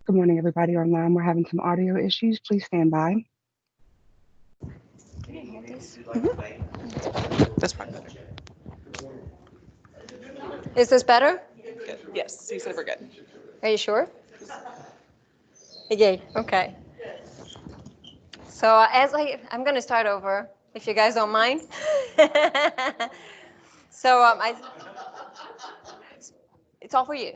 Good morning, everybody online. We're having some audio issues. Please stand by. That's probably better. Is this better? Good. Yes, he said we're good. Are you sure? Yay, okay. So I'm going to start over, if you guys don't mind. So it's all for you.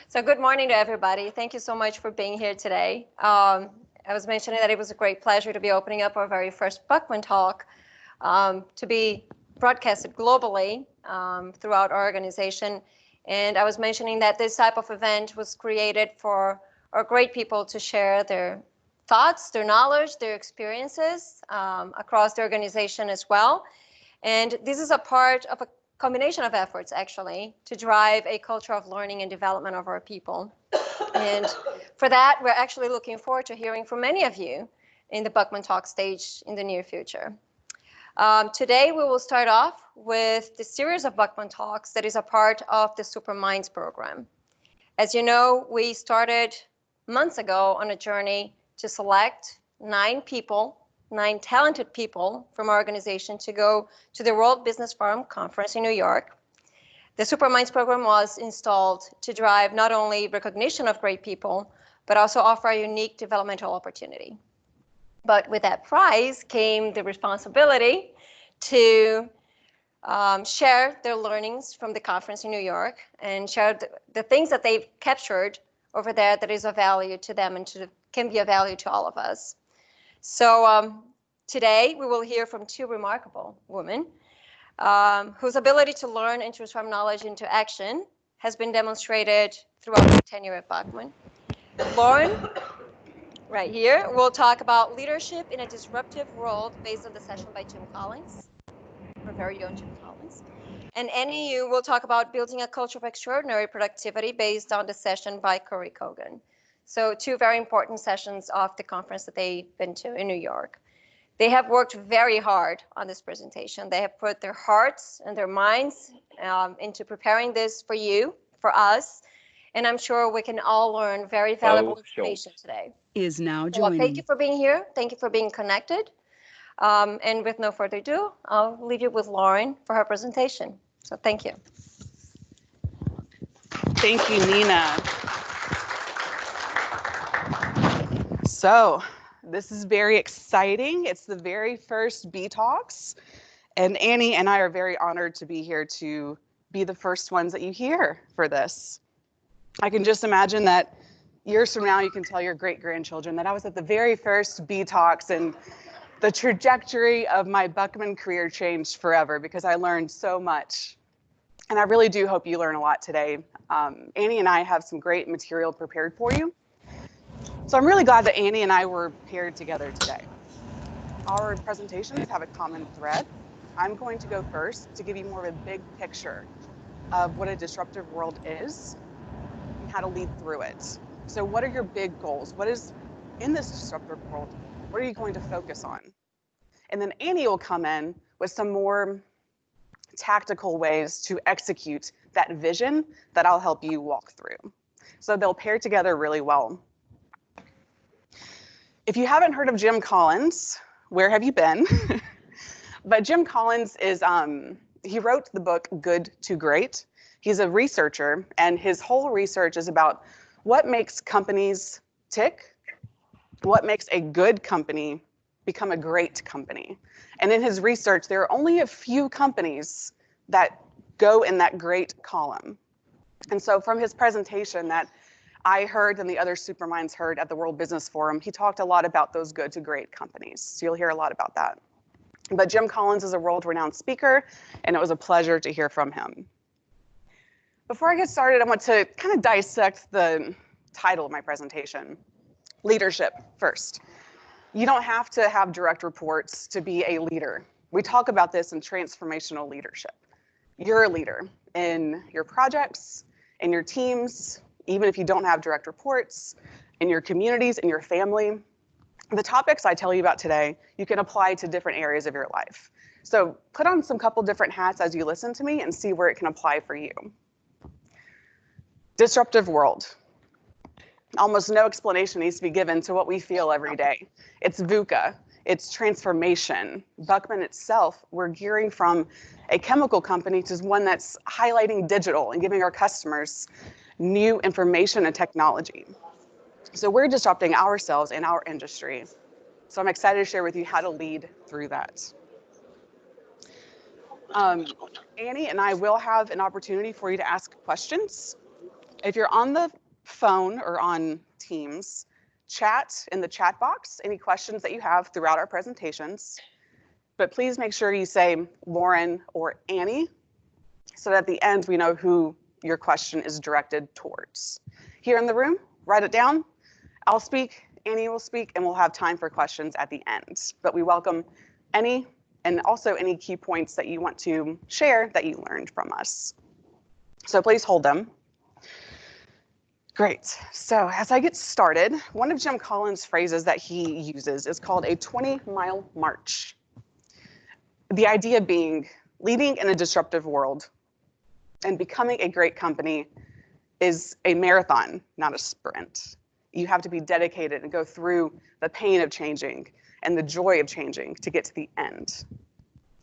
So good morning to everybody. Thank you so much for being here today. I was mentioning that it was a great pleasure to be opening up our very first Buckman Talk, to be broadcasted globally throughout our organization. And I was mentioning that this type of event was created for our great people to share their thoughts, their knowledge, their experiences across the organization as well. And this is a part of a combination of efforts, actually, to drive a culture of learning and development of our people. And for that, we're actually looking forward to hearing from many of you in the Buckman Talk stage in the near future. Today, we will start off with the series of Buckman Talks that is a part of the Superminds program. As you know, we started months ago on a journey to select 9 talented people from our organization to go to the World Business Forum Conference in New York. The Superminds program was installed to drive not only recognition of great people, but also offer a unique developmental opportunity. But with that prize came the responsibility to share their learnings from the conference in New York and share the things that they've captured over there that is of value to them and can be of value to all of us. So today we will hear from 2 remarkable women whose ability to learn and transform knowledge into action has been demonstrated throughout their tenure at Buckman. Lauren, right here, will talk about leadership in a disruptive world based on the session by Jim Collins, our very own Jim Collins. And Annie will talk about building a culture of extraordinary productivity based on the session by Corey Kogan. So 2 very important sessions of the conference that they've been to in New York. They have worked very hard on this presentation. They have put their hearts and their minds into preparing this for you, for us, and I'm sure we can all learn very valuable information today. Is now joining. Thank you for being here. Thank you for being connected. And with no further ado, I'll leave you with Lauren for her presentation. So thank you. Thank you, Nina. So this is very exciting. It's the very first B Talks, and Annie and I are very honored to be here to be the first ones that you hear for this. I can just imagine that years from now, you can tell your great-grandchildren that I was at the very first B Talks, and the trajectory of my Buckman career changed forever because I learned so much. And I really do hope you learn a lot today. Annie and I have some great material prepared for you. So I'm really glad that Annie and I were paired together today. Our presentations have a common thread. I'm going to go first to give you more of a big picture of what a disruptive world is and how to lead through it. So what are your big goals? What is in this disruptive world? What are you going to focus on? And then Annie will come in with some more tactical ways to execute that vision that I'll help you walk through. So they'll pair together really well. If you haven't heard of Jim Collins, where have you been? But Jim Collins is, he wrote the book Good to Great. He's a researcher, and his whole research is about what makes companies tick, what makes a good company become a great company. And in his research, there are only a few companies that go in that great column. And so from his presentation that I heard and the other Superminds heard at the World Business Forum, he talked a lot about those good to great companies. So you'll hear a lot about that. But Jim Collins is a world-renowned speaker, and it was a pleasure to hear from him. Before I get started, I want to kind of dissect the title of my presentation. Leadership first. You don't have to have direct reports to be a leader. We talk about this in transformational leadership. You're a leader in your projects, in your teams, even if you don't have direct reports, in your communities, in your family. The topics I tell you about today, you can apply to different areas of your life. So put on some couple different hats as you listen to me and see where it can apply for you. Disruptive world. Almost no explanation needs to be given to what we feel every day. It's VUCA, it's transformation. Buckman itself, we're gearing from a chemical company to one that's highlighting digital and giving our customers new information and technology. So we're disrupting ourselves and our industry. So I'm excited to share with you how to lead through that. Annie and I will have an opportunity for you to ask questions. If you're on the phone or on Teams, chat in the chat box any questions that you have throughout our presentations. But please make sure you say Lauren or Annie so that at the end we know who your question is directed towards. Here in the room, write it down. I'll speak, Annie will speak, and we'll have time for questions at the end. But we welcome any and also any key points that you want to share that you learned from us. So please hold them. Great. So as I get started, one of Jim Collins' phrases that he uses is called a 20-mile march. The idea being leading in a disruptive world and becoming a great company is a marathon, not a sprint. You have to be dedicated and go through the pain of changing and the joy of changing to get to the end.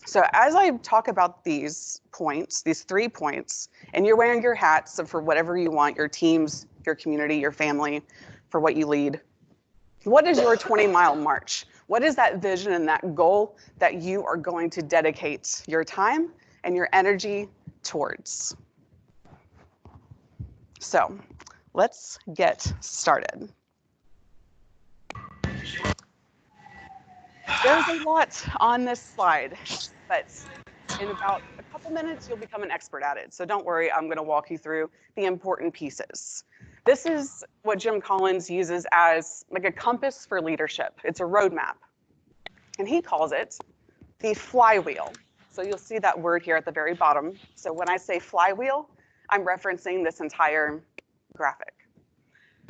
So as I talk about these points, these 3 points, and you're wearing your hats for whatever you want, your teams, your community, your family, for what you lead, what is your 20-mile march? What is that vision and that goal that you are going to dedicate your time and your energy towards? So let's get started. There's a lot on this slide, but in about a couple minutes, you'll become an expert at it. So don't worry, I'm going to walk you through the important pieces. This is what Jim Collins uses as like a compass for leadership. It's a roadmap, and he calls it the flywheel. So you'll see that word here at the very bottom. So when I say flywheel, I'm referencing this entire graphic.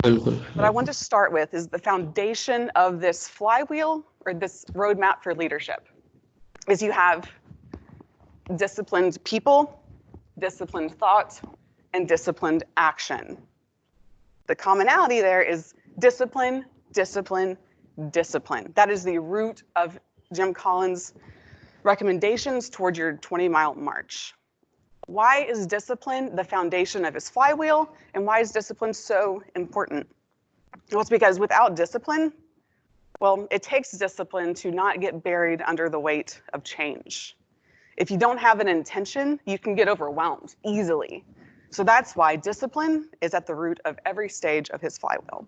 What I want to start with is the foundation of this flywheel or this roadmap for leadership is you have disciplined people, disciplined thought, and disciplined action. The commonality there is discipline, discipline, discipline. That is the root of Jim Collins' recommendations toward your 20-mile march. Why is discipline the foundation of his flywheel, and why is discipline so important? Well, it's because without discipline, well, it takes discipline to not get buried under the weight of change. If you don't have an intention, you can get overwhelmed easily. So that's why discipline is at the root of every stage of his flywheel.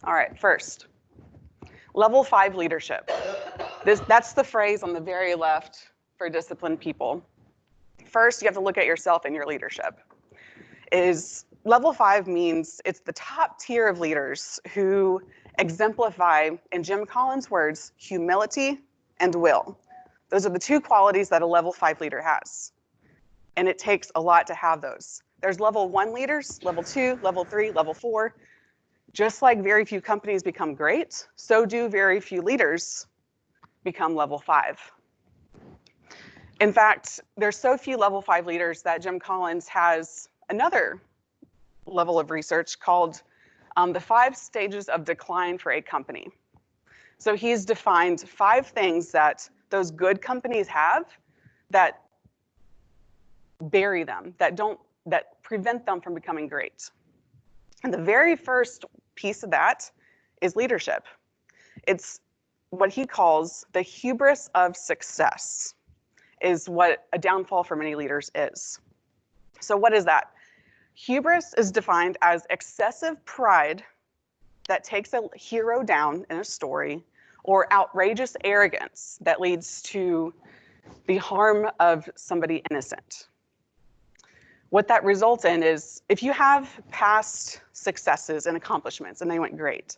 All right, first, level 5 leadership. That's the phrase on the very left for disciplined people. First, you have to look at yourself and your leadership. Level 5 means it's the top tier of leaders who exemplify, in Jim Collins' words, humility and will. Those are the 2 qualities that a level 5 leader has. And it takes a lot to have those. There's level 1 leaders, level 2, level 3, level 4. Just like very few companies become great, so do very few leaders become level 5. In fact, there's so few level 5 leaders that Jim Collins has another level of research called the 5 stages of decline for a company. So he's defined 5 things that those good companies have that bury them, that prevent them from becoming great. And the very first piece of that is leadership. It's what he calls the hubris of success, is what a downfall for many leaders is. So what is that? Hubris is defined as excessive pride that takes a hero down in a story or outrageous arrogance that leads to the harm of somebody innocent. What that results in is if you have past successes and accomplishments and they went great,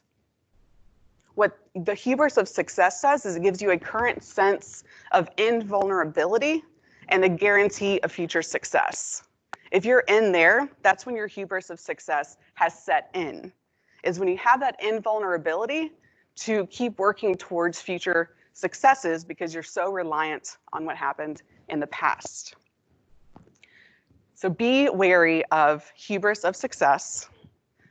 what the hubris of success does is it gives you a current sense of invulnerability and a guarantee of future success. If you're in there, that's when your hubris of success has set in, is when you have that invulnerability to keep working towards future successes because you're so reliant on what happened in the past. So be wary of hubris of success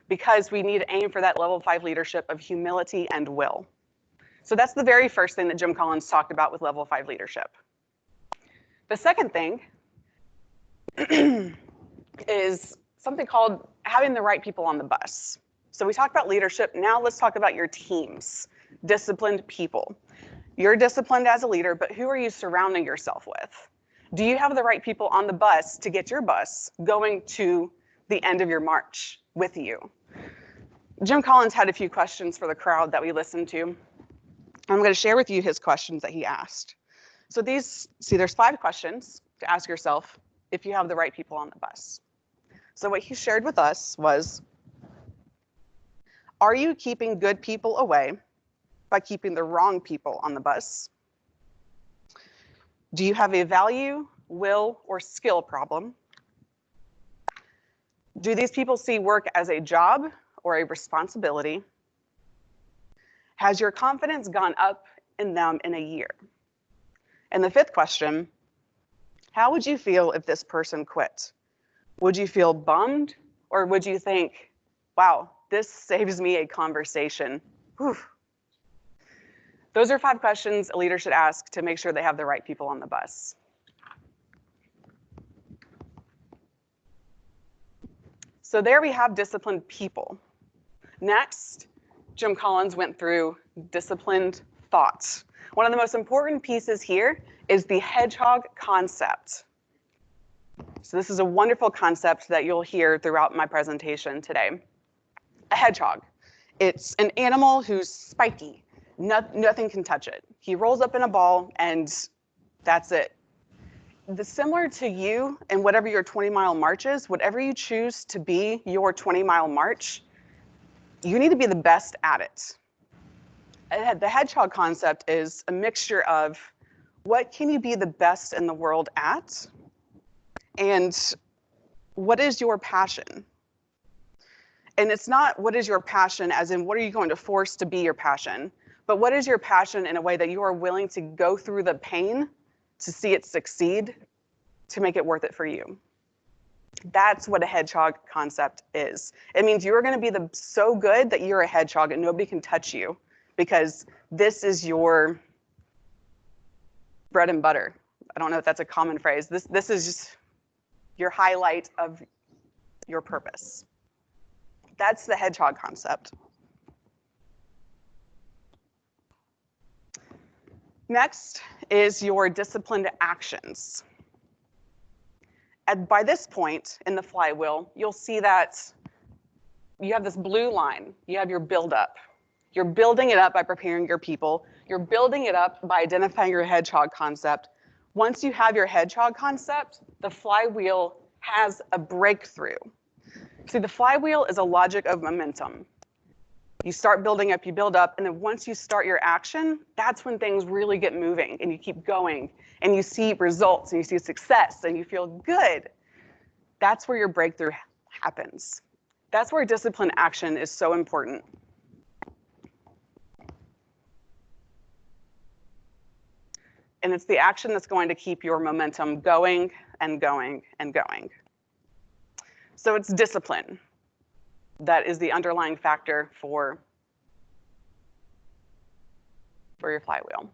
because we need to aim for that level 5 leadership of humility and will. So that's the very first thing that Jim Collins talked about with level 5 leadership. The second thing is something called having the right people on the bus. So we talked about leadership. Now let's talk about your teams, disciplined people. You're disciplined as a leader, but who are you surrounding yourself with? Do you have the right people on the bus to get your bus going to the end of your march with you? Jim Collins had a few questions for the crowd that we listened to. I'm going to share with you his questions that he asked. So there's 5 questions to ask yourself if you have the right people on the bus. So what he shared with us was, are you keeping good people away by keeping the wrong people on the bus? Do you have a value, will, or skill problem? Do these people see work as a job or a responsibility? Has your confidence gone up in them in a year? And the 5th question, how would you feel if this person quit? Would you feel bummed, or would you think, wow, this saves me a conversation? Whew. Those are 5 questions a leader should ask to make sure they have the right people on the bus. So there we have disciplined people. Next, Jim Collins went through disciplined thoughts. One of the most important pieces here is the hedgehog concept. So this is a wonderful concept that you'll hear throughout my presentation today. A hedgehog. It's an animal who's spiky. Nothing can touch it. He rolls up in a ball and that's it. Similar to you and whatever your 20-mile march is, whatever you choose to be your 20-mile march, you need to be the best at it. The hedgehog concept is a mixture of what can you be the best in the world at, and what is your passion? And it's not what is your passion as in what are you going to force to be your passion, but what is your passion in a way that you are willing to go through the pain to see it succeed, to make it worth it for you. That's what a hedgehog concept is. It means you are going to be so good that you're a hedgehog and nobody can touch you because this is your bread and butter. I don't know if that's a common phrase. This is just your highlight of your purpose. That's the hedgehog concept. Next is your disciplined actions. By this point in the flywheel, you'll see that you have this blue line. You have your build-up. You're building it up by preparing your people. You're building it up by identifying your hedgehog concept. Once you have your hedgehog concept, the flywheel has a breakthrough. See, the flywheel is a logic of momentum. You start building up, you build up, and then once you start your action, that's when things really get moving and you keep going and you see results and you see success and you feel good. That's where your breakthrough happens. That's where disciplined action is so important. And it's the action that's going to keep your momentum going and going and going. So it's discipline that is the underlying factor for your flywheel.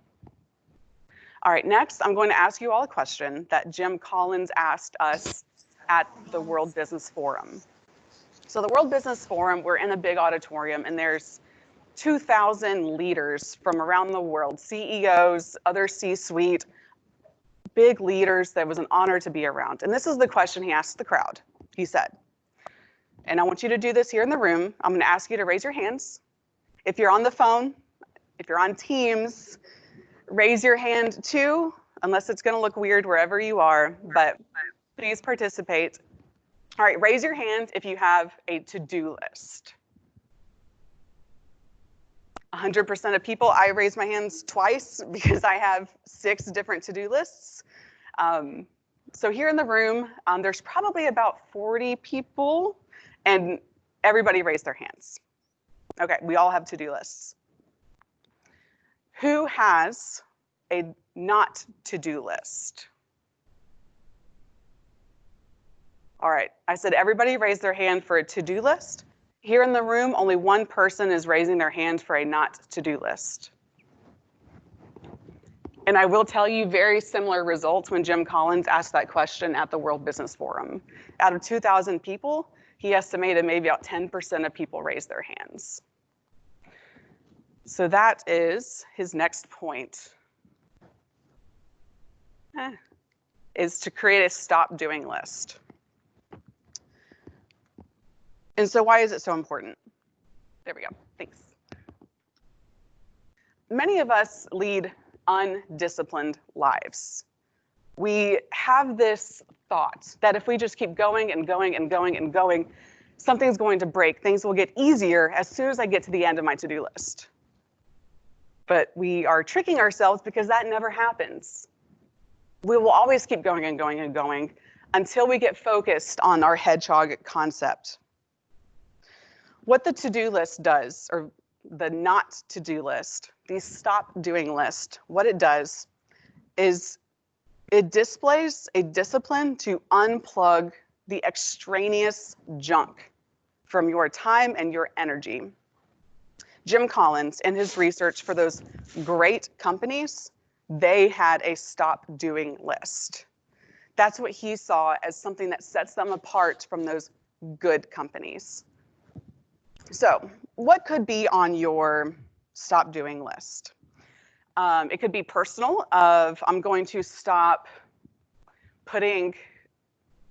All right, next I'm going to ask you all a question that Jim Collins asked us at the World Business Forum. So the World Business Forum, we're in a big auditorium and there's 2,000 leaders from around the world, CEOs, other C-suite, big leaders that was an honor to be around. And this is the question he asked the crowd. He said, and I want you to do this here in the room. I'm going to ask you to raise your hands. If you're on the phone If you're on Teams, raise your hand too, unless it's going to look weird wherever you are, but please participate. All right, raise your hand if you have a to-do list. 100% of people, I raise my hands twice because I have 6 different to-do lists. So here in the room, there's probably about 40 people, and everybody raised their hands. Okay, we all have to-do lists. Who has a not to-do list? All right, I said everybody raised their hand for a to-do list. Here in the room, only one person is raising their hand for a not to-do list. And I will tell you very similar results when Jim Collins asked that question at the World Business Forum. Out of 2,000 people, he estimated maybe about 10% of people raised their hands. So that is his next point, is to create a stop doing list. And so why is it so important? There we go, thanks. Many of us lead undisciplined lives. We have this thought that if we just keep going and going and going and going, something's going to break. Things will get easier as soon as I get to the end of my to-do list. But we are tricking ourselves because that never happens. We will always keep going and going and going until we get focused on our hedgehog concept. What the to-do list does, or the not to-do list, the stop doing list, what it does is it displays a discipline to unplug the extraneous junk from your time and your energy. Jim Collins, in his research for those great companies, they had a stop doing list. That's what he saw as something that sets them apart from those good companies. So what could be on your stop doing list? It could be personal, of I'm going to stop putting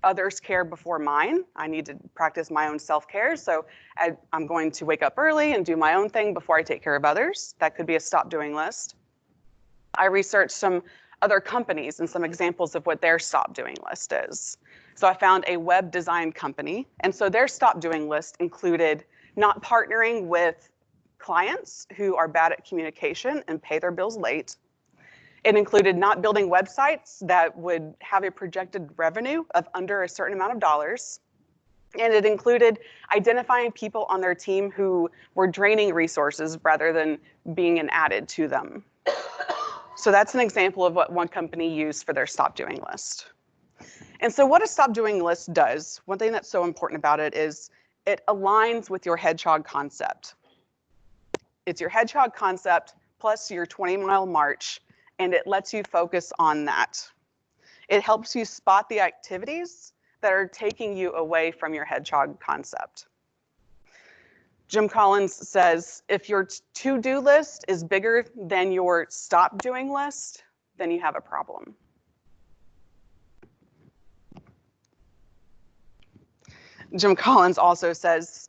others' care before mine. I need to practice my own self-care, so I'm going to wake up early and do my own thing before I take care of others. That could be a stop doing list. I researched some other companies and some examples of what their stop doing list is. So I found a web design company, and so their stop doing list included not partnering with clients who are bad at communication and pay their bills late. It included not building websites that would have a projected revenue of under a certain amount of dollars. And it included identifying people on their team who were draining resources rather than being an added to them. So that's an example of what one company used for their stop doing list. And so what a stop doing list does, one thing that's so important about it is it aligns with your hedgehog concept. It's your hedgehog concept plus your 20-mile march, and it lets you focus on that. It helps you spot the activities that are taking you away from your hedgehog concept. Jim Collins says, if your to-do list is bigger than your stop doing list, then you have a problem. Jim Collins also says,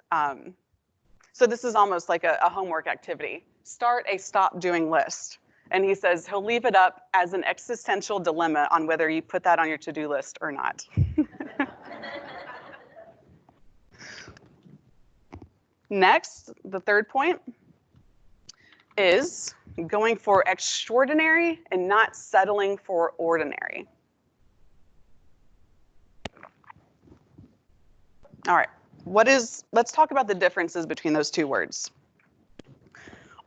so this is almost like a homework activity. Start a stop doing list. And he says he'll leave it up as an existential dilemma on whether you put that on your to-do list or not. Next, the third point is going for extraordinary and not settling for ordinary. All right, let's talk about the differences between those two words.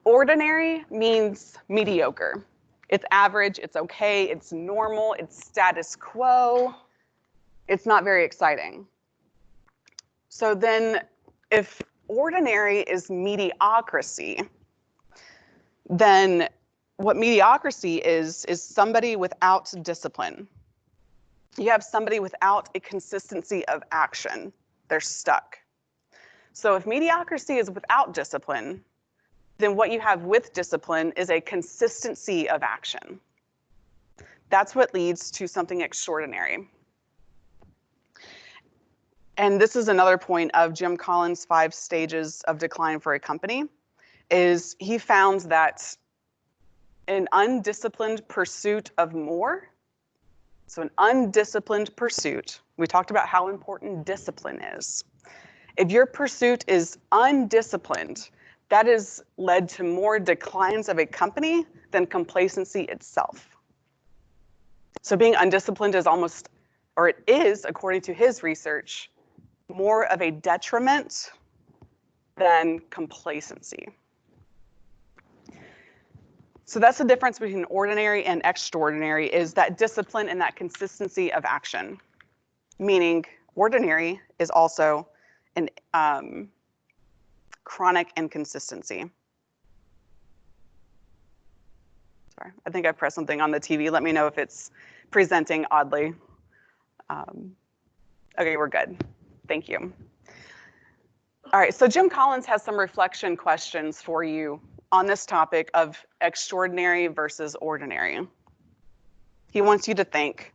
Ordinary means mediocre. It's average, it's okay, it's normal, it's status quo. It's not very exciting. So then if ordinary is mediocrity, then what mediocrity is somebody without discipline. You have somebody without a consistency of action. They're stuck. So if mediocrity is without discipline, then what you have with discipline is a consistency of action. That's what leads to something extraordinary. And this is another point of Jim Collins' 5 stages of decline for a company, is he found that An undisciplined pursuit of more. So an undisciplined pursuit, we talked about how important discipline is. If your pursuit is undisciplined, that has led to more declines of a company than complacency itself. So being undisciplined is almost, or it is, according to his research, more of a detriment than complacency. So that's the difference between ordinary and extraordinary, is that discipline and that consistency of action. Meaning ordinary is also an chronic inconsistency. Sorry, I think I pressed something on the TV. Let me know if it's presenting oddly. Okay, we're good. Thank you. All right, so Jim Collins has some reflection questions for you on this topic of extraordinary versus ordinary. He wants you to think,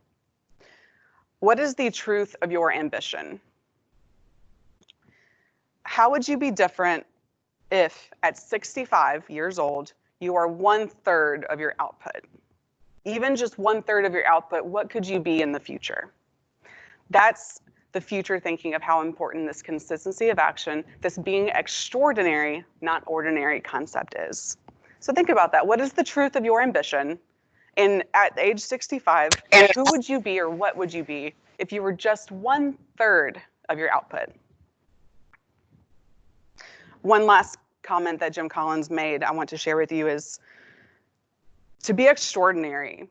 what is the truth of your ambition? How would you be different if at 65 years old, you are 1/3 of your output? Even just 1/3 of your output, what could you be in the future? That's the future thinking of how important this consistency of action, this being extraordinary, not ordinary concept is. So think about that. What is the truth of your ambition? And at age 65, who would you be or what would you be if you were just 1/3 of your output? One last comment that Jim Collins made I want to share with you is to be extraordinary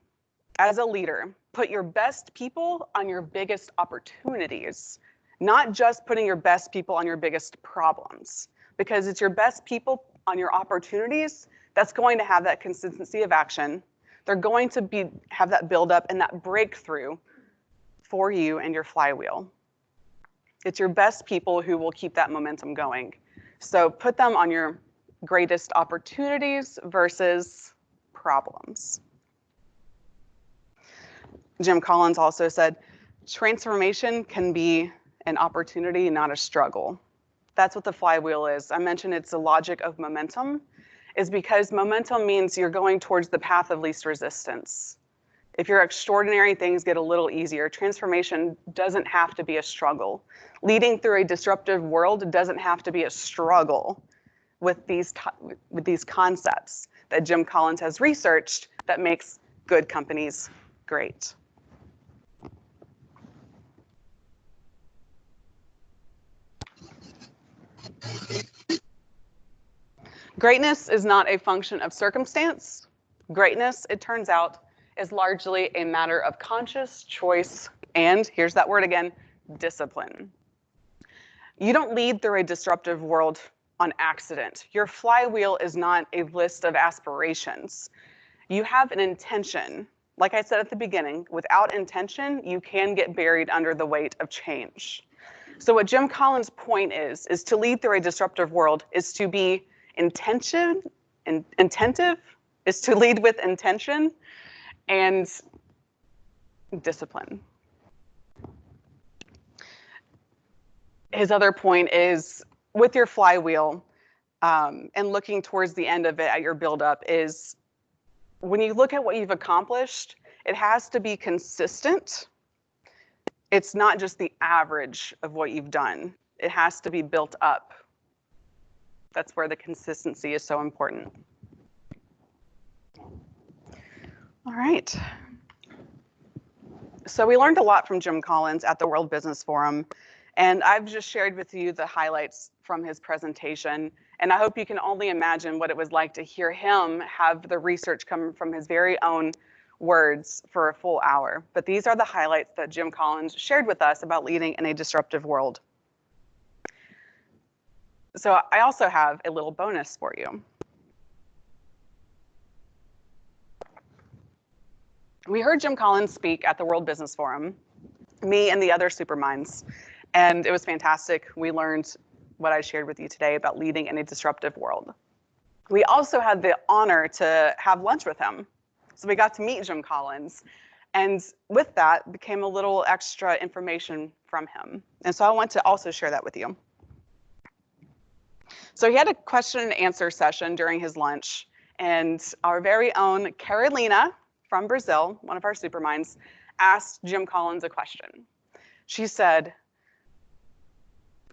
as a leader, put your best people on your biggest opportunities, not just putting your best people on your biggest problems, because it's your best people on your opportunities that's going to have that consistency of action. They're going to have that buildup and that breakthrough for you and your flywheel. It's your best people who will keep that momentum going. So put them on your greatest opportunities versus problems. Jim Collins also said, transformation can be an opportunity, not a struggle. That's what the flywheel is. I mentioned it's the logic of momentum, is because momentum means you're going towards the path of least resistance. If you're extraordinary, things get a little easier. Transformation doesn't have to be a struggle. Leading through a disruptive world doesn't have to be a struggle with these concepts that Jim Collins has researched that makes good companies great. Greatness is not a function of circumstance. Greatness, it turns out, is largely a matter of conscious choice and, here's that word again, discipline. You don't lead through a disruptive world on accident. Your flywheel is not a list of aspirations. You have an intention. Like I said at the beginning, without intention, you can get buried under the weight of change. So what Jim Collins' point is to lead through a disruptive world is to be attentive, is to lead with intention and discipline. His other point is with your flywheel and looking towards the end of it at your buildup is when you look at what you've accomplished, it has to be consistent. It's not just the average of what you've done. It has to be built up. That's where the consistency is so important. All right. So we learned a lot from Jim Collins at the World Business Forum, and I've just shared with you the highlights from his presentation, and I hope you can only imagine what it was like to hear him have the research come from his very own words for a full hour. But these are the highlights that Jim Collins shared with us about leading in a disruptive world. So I also have a little bonus for you. We heard Jim Collins speak at the World Business Forum, me and the other superminds, and it was fantastic. We learned what I shared with you today about leading in a disruptive world. We also had the honor to have lunch with him. So we got to meet Jim Collins, and with that became a little extra information from him. And so I want to also share that with you. So he had a question and answer session during his lunch, And our very own Carolina from Brazil, one of our superminds, asked Jim Collins a question. She said,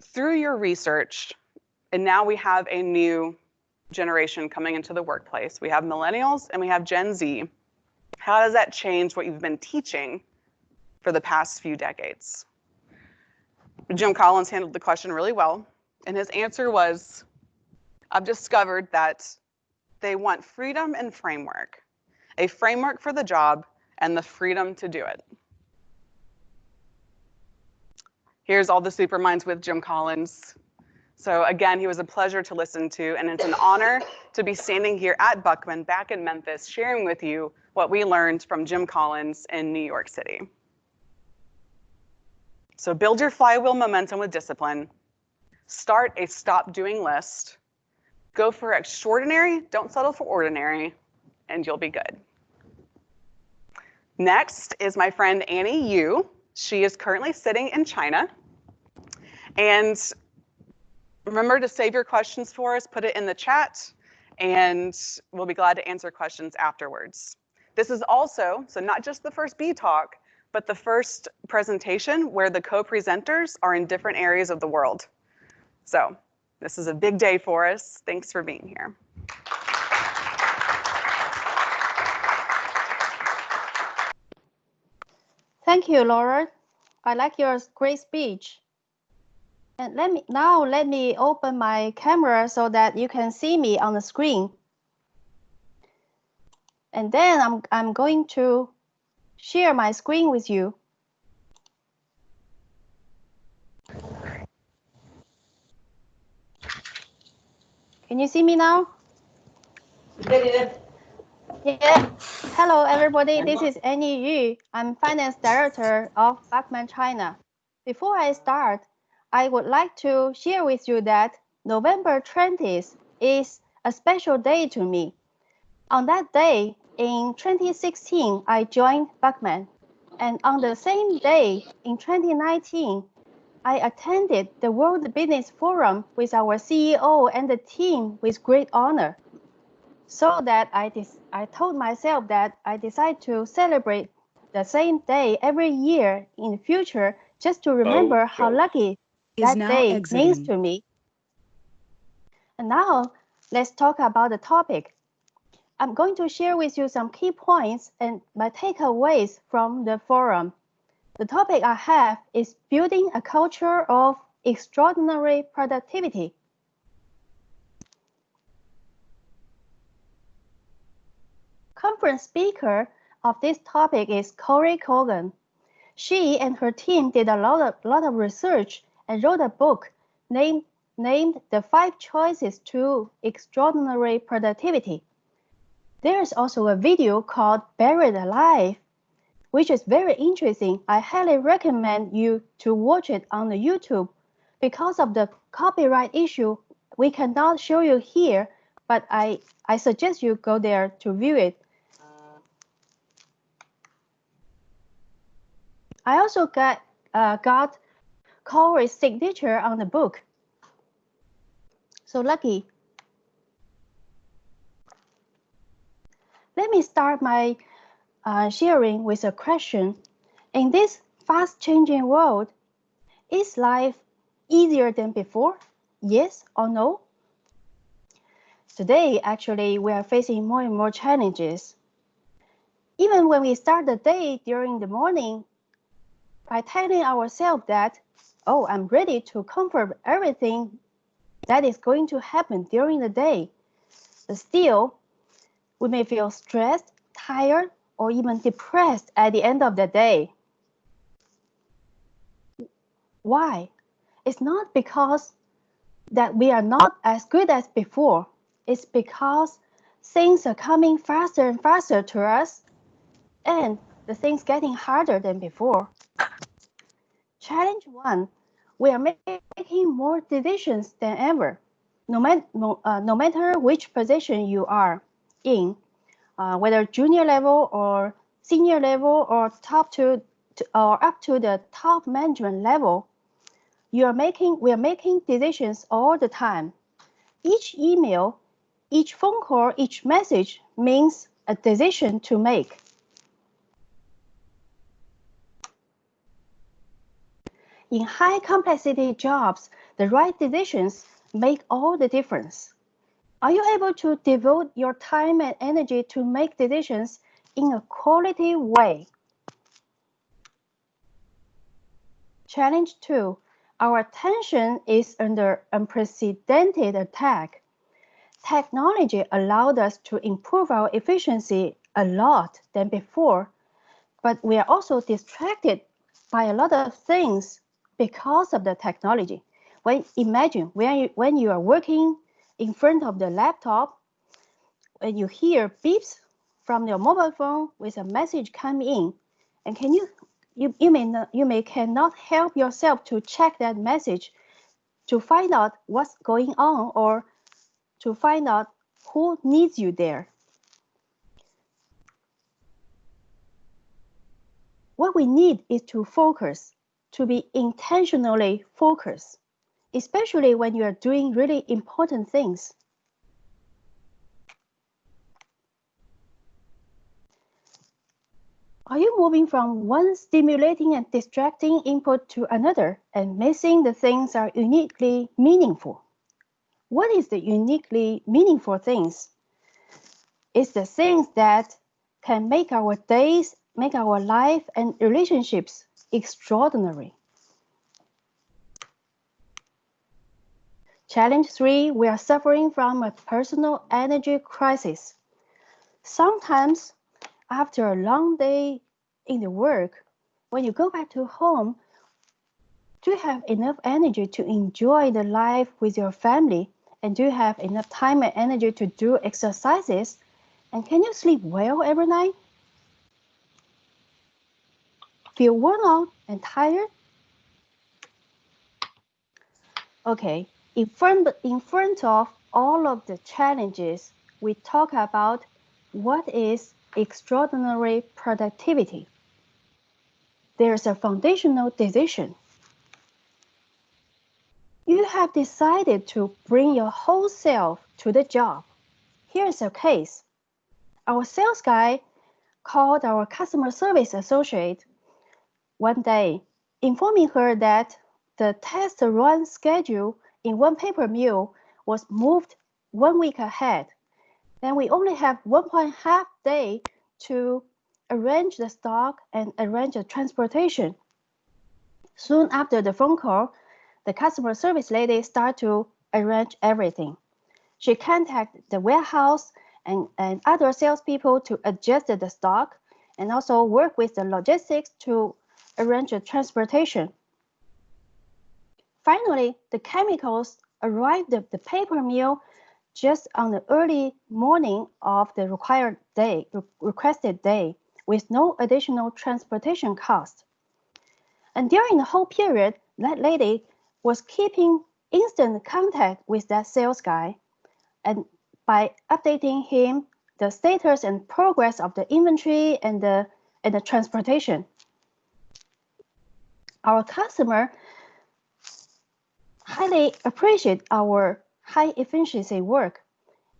through your research, and now we have a new generation coming into the workplace. We have millennials and we have Gen Z. How does that change what you've been teaching for the past few decades? Jim Collins handled the question really well, and his answer was, I've discovered that they want freedom and framework, a framework for the job and the freedom to do it. Here's all the superminds with Jim Collins. So again, he was a pleasure to listen to, and it's an honor to be standing here at Buckman back in Memphis, sharing with you what we learned from Jim Collins in New York City. So build your flywheel momentum with discipline, start a stop doing list, go for extraordinary, don't settle for ordinary, and you'll be good. Next is my friend Annie Yu. She is currently sitting in China. And remember to save your questions for us, put it in the chat, and we'll be glad to answer questions afterwards. This is also, so not just the first B Talk, but the first presentation where the co-presenters are in different areas of the world. So this is a big day for us. Thanks for being here. Thank you, Laura. I like your great speech. And let me open my camera so that you can see me on the screen. And then I'm going to share my screen with you. Can you see me now? Yeah. Hello, everybody. This is Annie Yu. I'm Finance Director of Buckman China. Before I start, I would like to share with you that November 20th is a special day to me. On that day, in 2016, I joined Buckman. And on the same day, in 2019, I attended the World Business Forum with our CEO and the team with great honor. So that I told myself that I decide to celebrate the same day every year in the future just to remember how lucky that day means to me. And now let's talk about the topic. I'm going to share with you some key points and my takeaways from the forum. The topic I have is building a culture of extraordinary productivity. Conference speaker of this topic is Corey Cogan. She and her team did a lot of research and wrote a book named The 5 Choices to Extraordinary Productivity. There's also a video called Buried Alive, which is very interesting. I highly recommend you to watch it on the YouTube. Because of the copyright issue, we cannot show you here, but I suggest you go there to view it. I also got Corey's signature on the book. So lucky. Let me start my sharing with a question. In this fast-changing world, is life easier than before? Yes or no? Today, actually, we are facing more and more challenges. Even when we start the day during the morning, by telling ourselves that, oh, I'm ready to comfort everything that is going to happen during the day, but still, we may feel stressed, tired, or even depressed at the end of the day. Why? It's not because that we are not as good as before. It's because things are coming faster and faster to us, and the things getting harder than before. Challenge 1, we are making more decisions than ever. No matter which position you are in, whether junior level or senior level or up to the top management level, we are making decisions all the time. Each email Each phone call, each message means a decision to make. In high complexity jobs, the right decisions make all the difference. Are you able to devote your time and energy to make decisions in a quality way? Challenge 2. Our attention is under unprecedented attack. Technology allowed us to improve our efficiency a lot than before, but we are also distracted by a lot of things because of the technology. Imagine when you are working in front of the laptop, when you hear beeps from your mobile phone with a message come in, and you may cannot help yourself to check that message to find out what's going on or to find out who needs you there. What we need is to focus, to be intentionally focused, especially when you are doing really important things. Are you moving from one stimulating and distracting input to another and missing the things that are uniquely meaningful? What is the uniquely meaningful things? It's the things that can make our days, make our life and relationships extraordinary. Challenge 3, we are suffering from a personal energy crisis. Sometimes, after a long day in the work, when you go back to home, do you have enough energy to enjoy the life with your family? And do you have enough time and energy to do exercises? And can you sleep well every night? Feel worn out and tired? Okay, in front of all of the challenges, we talk about what is extraordinary productivity. There's a foundational decision. You have decided to bring your whole self to the job. Here's a case. Our sales guy called our customer service associate one day, informing her that the test run schedule in one paper mill was moved 1 week ahead. Then we only have 1.5 day to arrange the stock and arrange the transportation. Soon after the phone call, the customer service lady started to arrange everything. She contacted the warehouse and other salespeople to adjust the stock and also work with the logistics to arrange the transportation. Finally, the chemicals arrived at the paper mill just on the early morning of the requested day, with no additional transportation cost. And during the whole period, that lady was keeping instant contact with that sales guy, and by updating him the status and progress of the inventory and the transportation. Our customer highly appreciate our high efficiency work,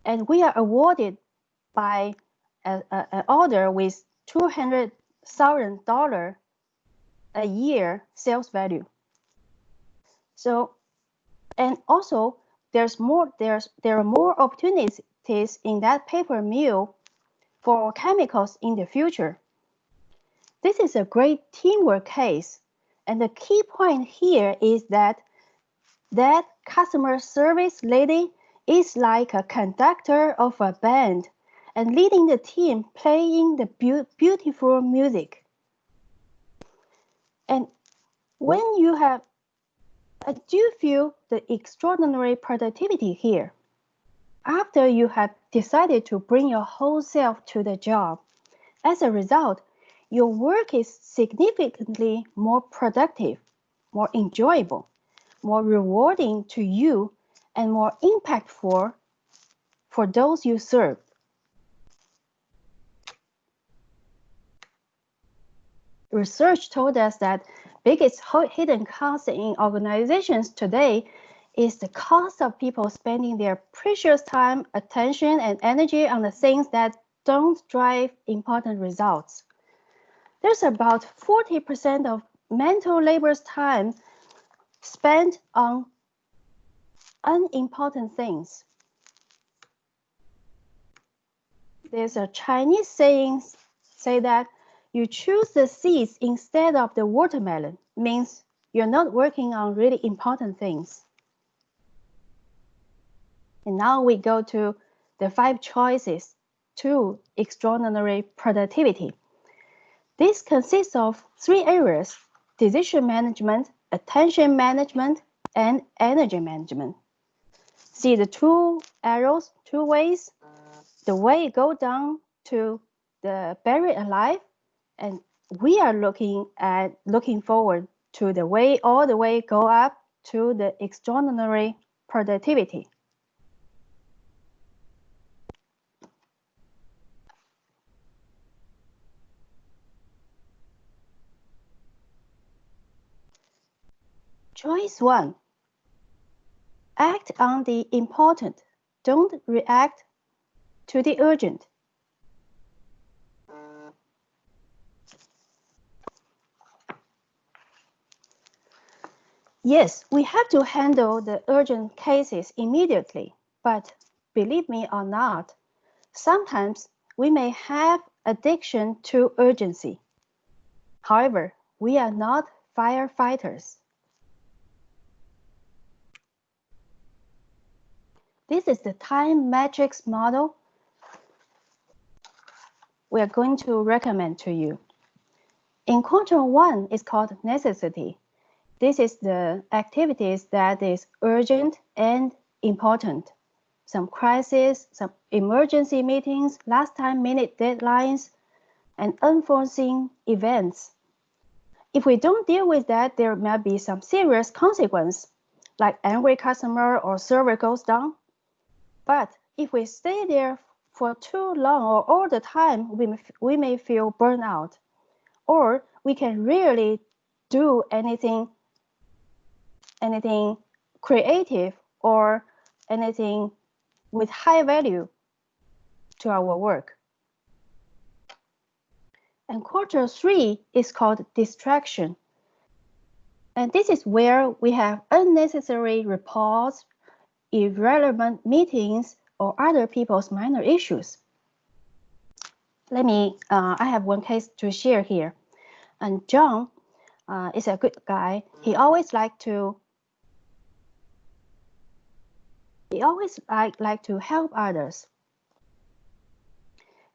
and we are awarded by an order with $200,000 a year sales value. So, and also there are more opportunities in that paper mill for chemicals in the future. This is a great teamwork case, and the key point here is that customer service lady is like a conductor of a band and leading the team playing the beautiful music. And when you have, do you feel the extraordinary productivity here? After you have decided to bring your whole self to the job, as a result, your work is significantly more productive, more enjoyable, more rewarding to you, and more impactful for those you serve. Research told us that biggest hidden cost in organizations today is the cost of people spending their precious time, attention, and energy on the things that don't drive important results. There's about 40% of mental labor's time spent on unimportant things. There's a Chinese saying say that you choose the seeds instead of the watermelon, means you're not working on really important things. And now we go to the 5 choices to extraordinary productivity. This consists of 3 areas: decision management, attention management, and energy management. See the 2 arrows, 2 ways. The way go down to the buried alive, and we are looking forward to the way all the way go up to the extraordinary productivity. Choice 1. Act on the important. Don't react to the urgent. Yes, we have to handle the urgent cases immediately, but believe me or not, sometimes we may have addiction to urgency. However, we are not firefighters. This is the time matrix model we are going to recommend to you. In quadrant 1 is called necessity. This is the activities that is urgent and important. Some crisis, some emergency meetings, last time minute deadlines, and unforeseen events. If we don't deal with that, there might be some serious consequence, like angry customer or server goes down. But if we stay there for too long or all the time, we may feel burnout, or we can really do anything creative or anything with high value to our work. And quadrant 3 is called distraction. And this is where we have unnecessary reports, irrelevant meetings, or other people's minor issues. I have one case to share here. And John is a good guy. He always like to help others.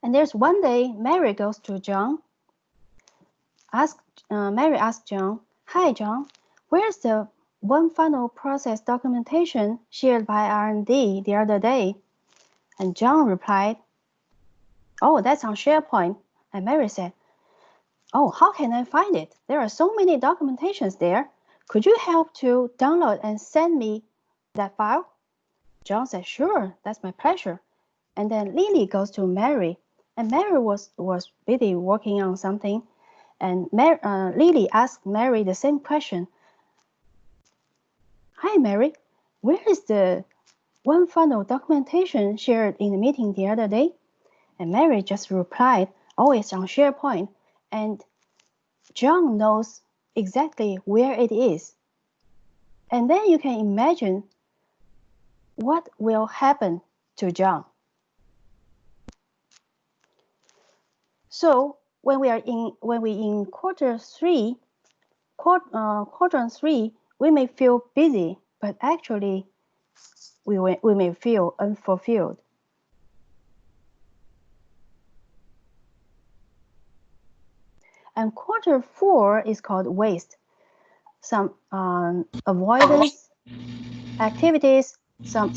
And there's one day Mary goes to John. Mary asked John, "Hi John, where's the one final process documentation shared by R&D the other day?" And John replied, "Oh, that's on SharePoint." And Mary said, "Oh, how can I find it? There are so many documentations there. Could you help to download and send me that file?" John said, "Sure, that's my pleasure." And then Lily goes to Mary, and Mary was busy working on something. And Lily asked Mary the same question. "Hi, Mary, where is the one final documentation shared in the meeting the other day?" And Mary just replied, "Oh, it's on SharePoint." And John knows exactly where it is. And then you can imagine what will happen to John. So when we in quadrant 3, we may feel busy, but actually we may feel unfulfilled. And quadrant 4 is called waste. Some avoidance activities, some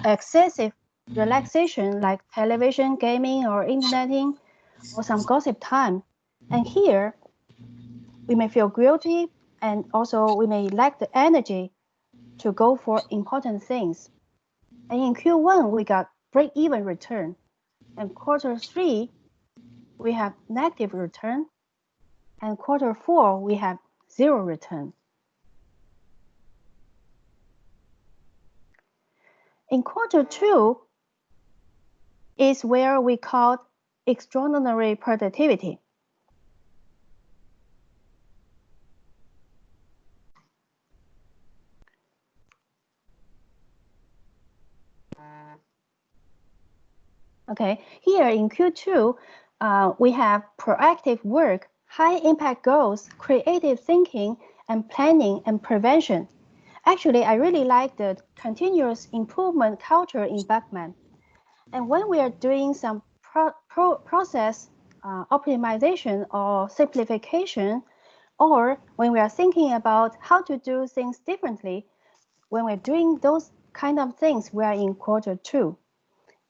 excessive relaxation like television, gaming, or interneting, or some gossip time. And here, we may feel guilty, and also we may lack the energy to go for important things. And in Q1, we got break-even return. And quarter 3, we have negative return. And quarter 4, we have 0 return. In quarter two is where we call extraordinary productivity. Okay, here in Q2, we have proactive work, high impact goals, creative thinking, and planning and prevention. Actually, I really like the continuous improvement culture in Bachman. And when we are doing some process optimization or simplification, or when we are thinking about how to do things differently, when we're doing those kind of things, we are in quarter two.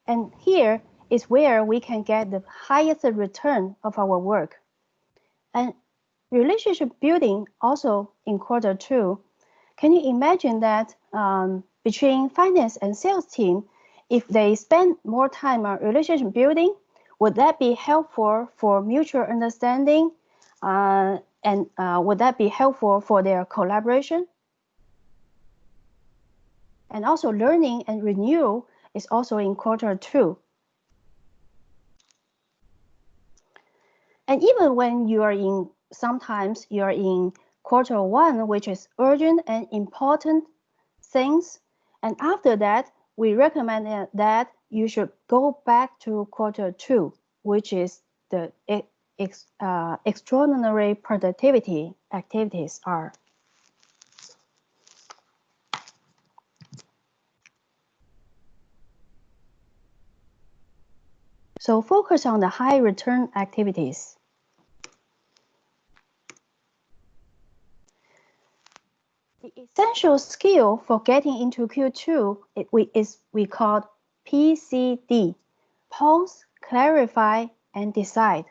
And here is where we can get the highest return of our work. And relationship building also in quarter two. Can you imagine that between finance and sales team, if they spend more time on relationship building, would that be helpful for mutual understanding? And would that be helpful for their collaboration? And also learning and renewal is also in quarter two. And even when you are in, sometimes you're in quarter one, which is urgent and important things. And after that, we recommend that you should go back to quarter two, which is the extraordinary productivity activities are. So focus on the high return activities. The essential skill for getting into Q2 we call PCD, pause, clarify, and decide.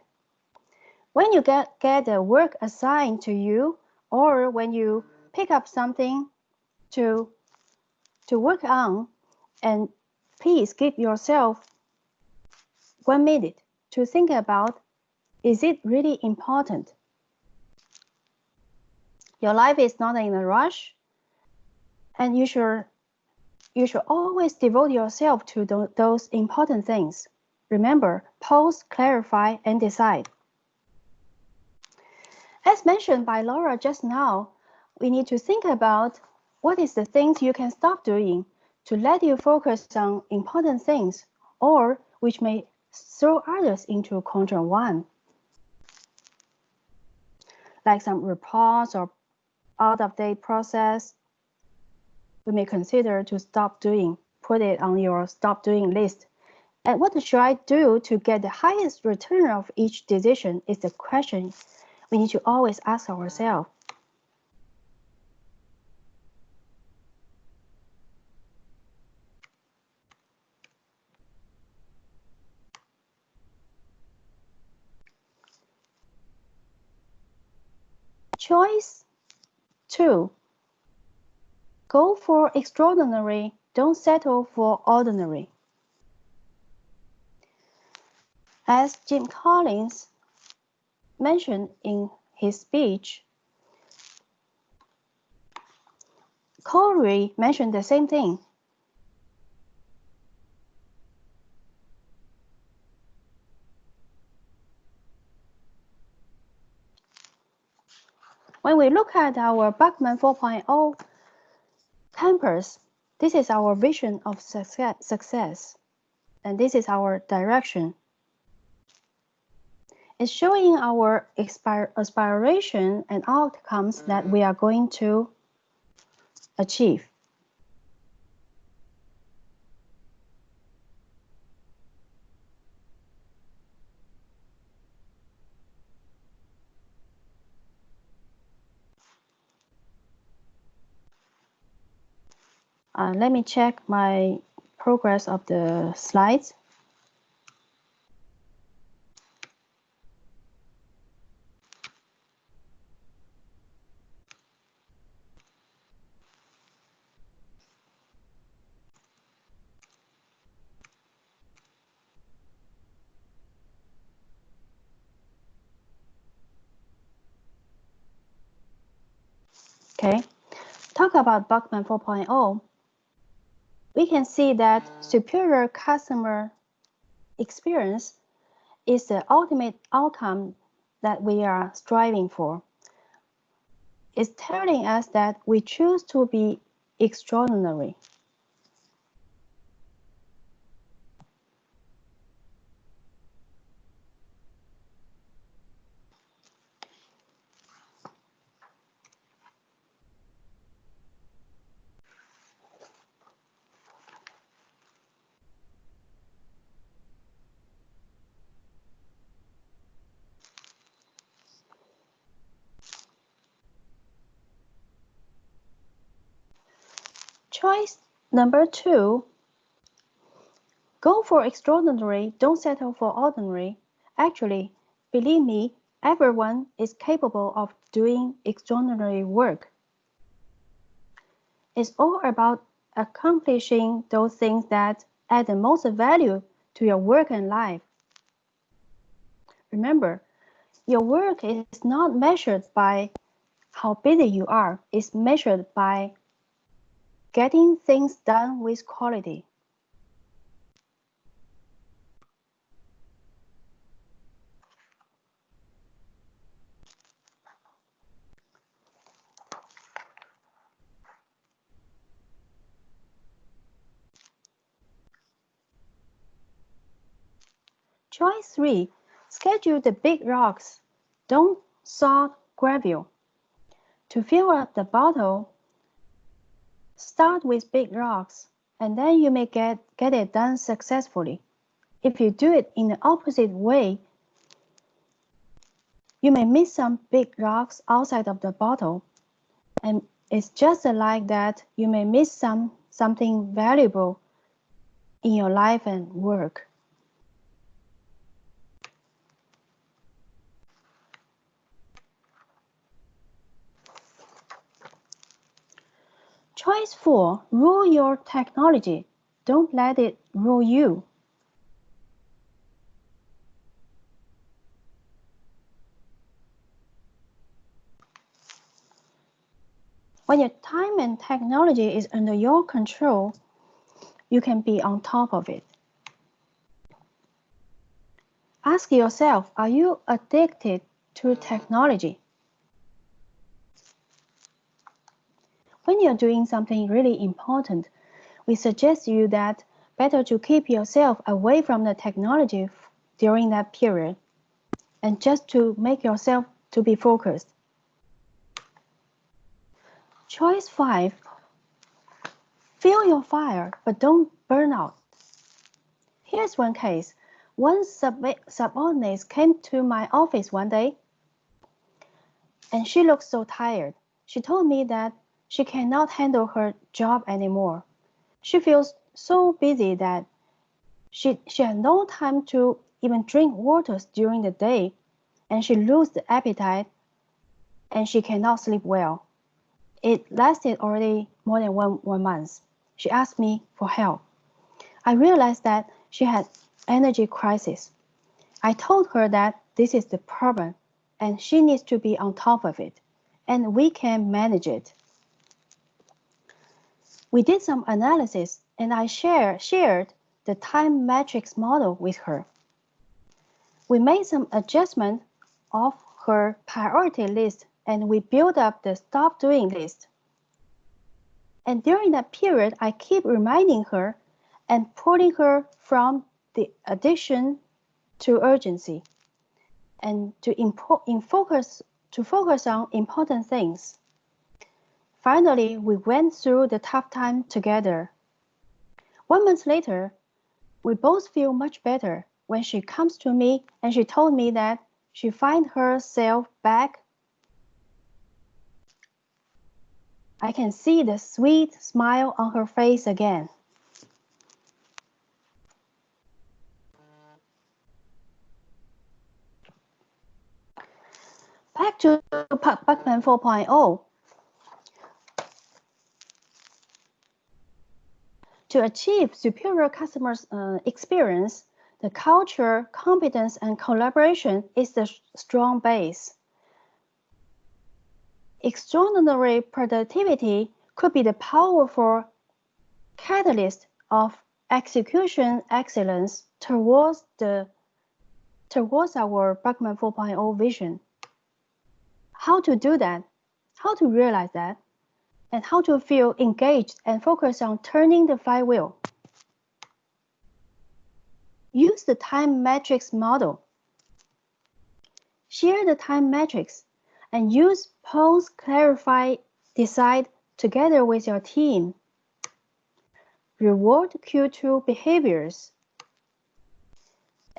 When you get a work assigned to you, or when you pick up something to work on, and please give yourself 1 minute to think about, is it really important? Your life is not in a rush, and you should always devote yourself to those important things. Remember, pause, clarify, and decide. As mentioned by Laura just now, we need to think about what is the things you can stop doing to let you focus on important things, or which may throw others into quarter one. Like some reports or out-of-date process, we may consider to stop doing, put it on your stop doing list. And what should I do to get the highest return of each decision is the question we need to always ask ourselves. Choice 2. Go for extraordinary, don't settle for ordinary. As Jim Collins mentioned in his speech, Corey mentioned the same thing. When we look at our Bachman 4.0 campus, this is our vision of success, and this is our direction. It's showing our aspiration and outcomes that we are going to achieve. Let me check my progress of the slides. Okay, talk about Bachman 4.0. we can see that superior customer experience is the ultimate outcome that we are striving for. It's telling us that we choose to be extraordinary. Choice number 2, go for extraordinary, don't settle for ordinary. Actually, believe me, everyone is capable of doing extraordinary work. It's all about accomplishing those things that add the most value to your work and life. Remember, your work is not measured by how busy you are, it's measured by getting things done with quality. Choice 3, schedule the big rocks. Don't salt gravel. To fill up the bottle, start with big rocks, and then you may get it done successfully. If you do it in the opposite way, you may miss some big rocks outside of the bottle, and it's just like that you may miss something valuable in your life and work. Choice 4, rule your technology. Don't let it rule you. When your time and technology is under your control, you can be on top of it. Ask yourself, are you addicted to technology? When you're doing something really important, we suggest you that better to keep yourself away from the technology during that period and just to make yourself to be focused. Choice 5, fuel your fire, but don't burn out. Here's one case. One subordinate came to my office one day, and she looked so tired. She told me that she cannot handle her job anymore. She feels so busy that she had no time to even drink water during the day, and she loses the appetite, and she cannot sleep well. It lasted already more than one month. She asked me for help. I realized that she had energy crisis. I told her that this is the problem and she needs to be on top of it, and we can manage it. We did some analysis and I shared the time matrix model with her. We made some adjustment of her priority list and we built up the stop doing list. And during that period, I keep reminding her and pulling her from the addiction to urgency and to focus on important things. Finally, we went through the tough time together. 1 month later, we both feel much better when she comes to me and she told me that she finds herself back. I can see the sweet smile on her face again. Back to Buckman 4.0. To achieve superior customer experience, the culture, competence, and collaboration is the strong base. Extraordinary productivity could be the powerful catalyst of execution excellence towards our Bachman 4.0 vision. How to do that, how to realize that, and how to feel engaged and focus on turning the flywheel. Use the time matrix model. Share the time matrix and use pause, clarify, decide together with your team. Reward Q2 behaviors.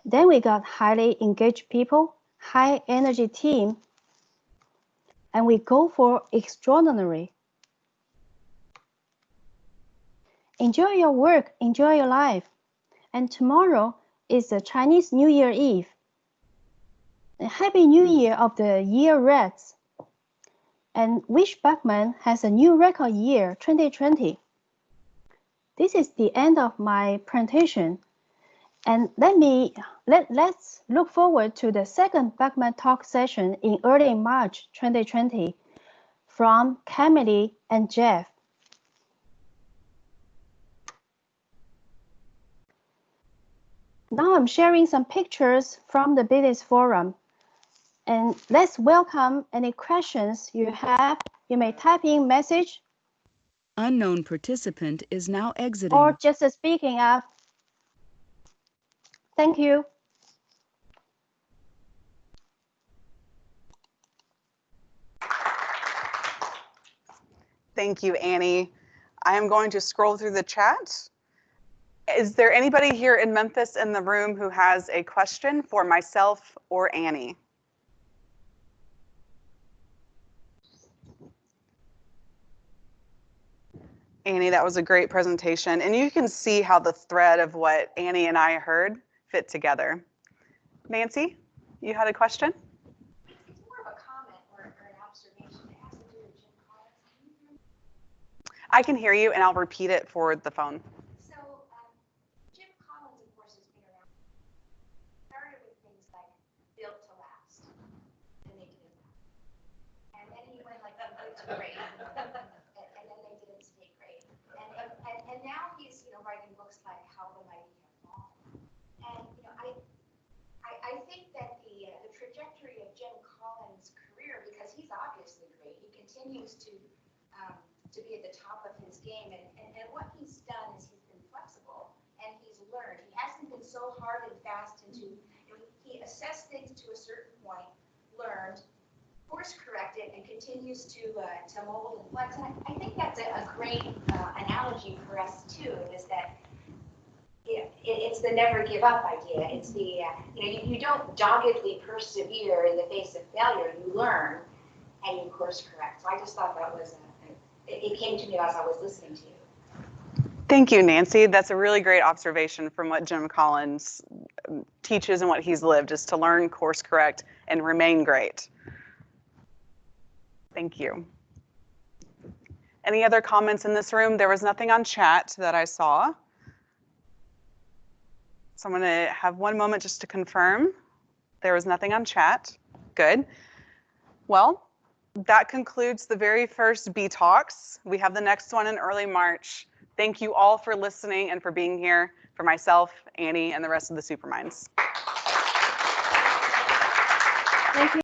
Then we got highly engaged people, high energy team, and we go for extraordinary. Enjoy your work, enjoy your life. And tomorrow is the Chinese New Year Eve. A Happy New Year of the Year Rats. And wish Bachman has a new record year 2020. This is the end of my presentation. And let's look forward to the second Bachman Talk session in early March 2020 from Camille and Jeff. Now I'm sharing some pictures from the business forum. And let's welcome any questions you have. You may type in message. Unknown participant is now exiting. Or just speaking up. Thank you. Thank you, Annie. I am going to scroll through the chat. Is there anybody here in Memphis in the room who has a question for myself or Annie? Annie, that was a great presentation. And you can see how the thread of what Annie and I heard fit together. Nancy, you had a question? It's more of a comment or an observation. It has to do with Jim Collins. I can hear you, and I'll repeat it for the phone. So Jim Collins, of course, has been around. Started with things like built to last, and they didn't last. And then he went like good to great, and then they didn't stay great. And now he's writing books like How the Mighty Have Fallen. And I think that the trajectory of Jim Collins' career, because he's obviously great, he continues to be at the top of his game. And what he's done is he's been flexible and he's learned. He hasn't been so hard and fast into, he assessed things to a certain point, learned, course corrected, and continues to mold and flex. And I think that's a great analogy for us too, is that it's the never give up idea. It's the, you don't doggedly persevere in the face of failure. You learn and you course correct. So I just thought that was, it came to me as I was listening to you. Thank you, Nancy. That's a really great observation from what Jim Collins teaches and what he's lived, is to learn, course correct, and remain great. Thank you. Any other comments in this room? There was nothing on chat that I saw. So I'm going to have one moment just to confirm. There was nothing on chat. Good. Well, that concludes the very first B Talks. We have the next one in early March. Thank you all for listening and for being here, for myself, Annie, and the rest of the Superminds. Thank you.